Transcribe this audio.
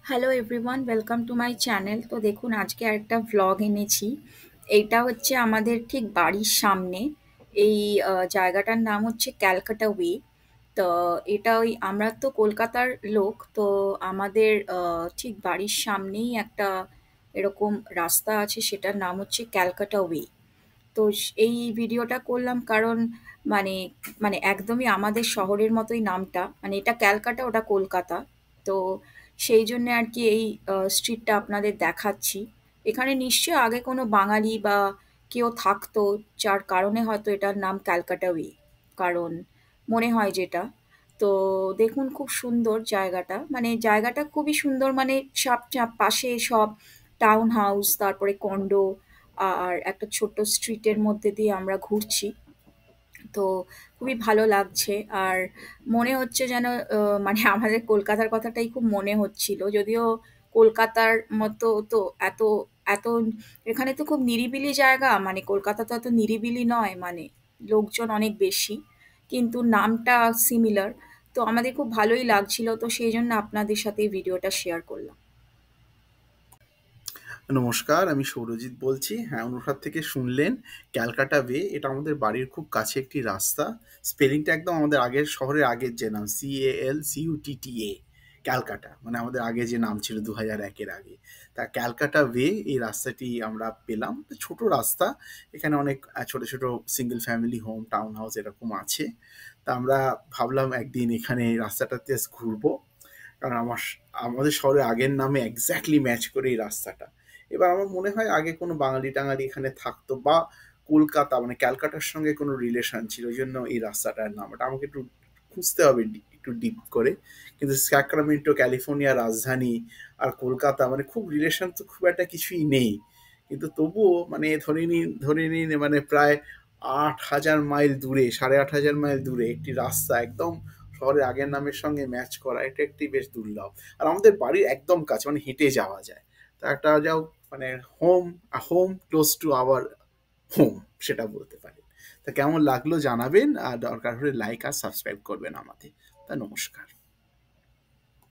Hello everyone, welcome to my channel. তো দেখুন, আজকে আরেকটা ভ্লগ এনেছি। এইটা হচ্ছে আমাদের ঠিক বাড়ির সামনে। এই জায়গাটার নাম হচ্ছে ক্যালকাটা ওয়ে। তো এটা ওই, আমরা তো কলকাতার লোক, তো আমাদের ঠিক বাড়ির সামনেই একটা এরকম রাস্তা আছে, সেটার নাম হচ্ছে ক্যালকাটা ওয়ে। তো এই ভিডিওটা করলাম কারণ মানে মানে একদমই আমাদের শহরের মতোই নামটা, মানে এটা ক্যালকাটা, ওটা কলকাতা। তো সেই জন্য আর কি এই স্ট্রিটটা আপনাদের দেখাচ্ছি। এখানে নিশ্চয়ই আগে কোনো বাঙালি বা কেউ থাকতো, যার কারণে হয়তো এটার নাম ক্যালকাটা ওয়ে, কারণ মনে হয় যেটা। তো দেখুন, খুব সুন্দর জায়গাটা, মানে জায়গাটা খুবই সুন্দর, মানে সব পাশে সব টাউন হাউস, তারপরে কন্ডো, আর একটা ছোট্ট স্ট্রিটের মধ্যে দিয়ে আমরা ঘুরছি। তো খুবই ভালো লাগছে। আর মনে হচ্ছে যেন মানে আমাদের কলকাতার কথাটাই খুব মনে হচ্ছিল, যদিও কলকাতার মতো তো এত এত এখানে তো খুব নিরিবিলি জায়গা, মানে কলকাতা তো এত নিরিবিলি নয়, মানে লোকজন অনেক বেশি, কিন্তু নামটা সিমিলার। তো আমাদের খুব ভালোই লাগছিল, তো সেই জন্য আপনাদের সাথে এই ভিডিওটা শেয়ার করলাম। নমস্কার, আমি সৌরজিৎ বলছি। হ্যাঁ, অনুষদ থেকে শুনলেন। ক্যালকাটা ওয়ে, এটা আমাদের বাড়ির খুব কাছে একটি রাস্তা। স্পেলিংটা একদম আমাদের আগের শহরের আগের যে নাম, CALCUTTA, ক্যালকাটা, মানে আমাদের আগে যে নাম ছিল 2001-এর আগে। তা ক্যালকাটা ওয়ে, এই রাস্তাটি আমরা পেলাম। তো ছোট রাস্তা, এখানে অনেক ছোট ছোট single family home, town house এরকম আছে। তা আমরা ভাবলাম একদিন এখানে এই রাস্তাটাতে ঘুরবো, কারণ আমাদের শহরে আগের নামে এক্স্যাক্টলি ম্যাচ করে এই রাস্তাটা। এবার আমার মনে হয় আগে কোনো বাঙালি টাঙালি এখানে থাকতো, বা কলকাতা মানে ক্যালকাটার সঙ্গে কোনো রিলেশন ছিল, ওই জন্য এই রাস্তাটার নাম। ওটা আমাকে একটু খুঁজতে হবে একটু ডিপ করে। কিন্তু স্যাক্রামেন্টো ক্যালিফোর্নিয়া রাজধানী আর কলকাতা মানে খুব রিলেশন তো খুব একটা কিছুই নেই। কিন্তু তবুও মানে ধরে নিন মানে প্রায় 8,000 মাইল দূরে, 8,500 মাইল দূরে একটি রাস্তা একদম শহরের আগের নামের সঙ্গে ম্যাচ করা, এটা একটি বেশ দুর্লভ। আর আমাদের বাড়ির একদম কাছে, মানে হেঁটে যাওয়া যায়। তা একটা যাও, মানে home, home close to our home, সেটা বলতে পারি। তা কেমন লাগলো জানাবেন, আর দরকার হলে লাইক আর সাবস্ক্রাইব করবেন আমাদের। তা নমস্কার।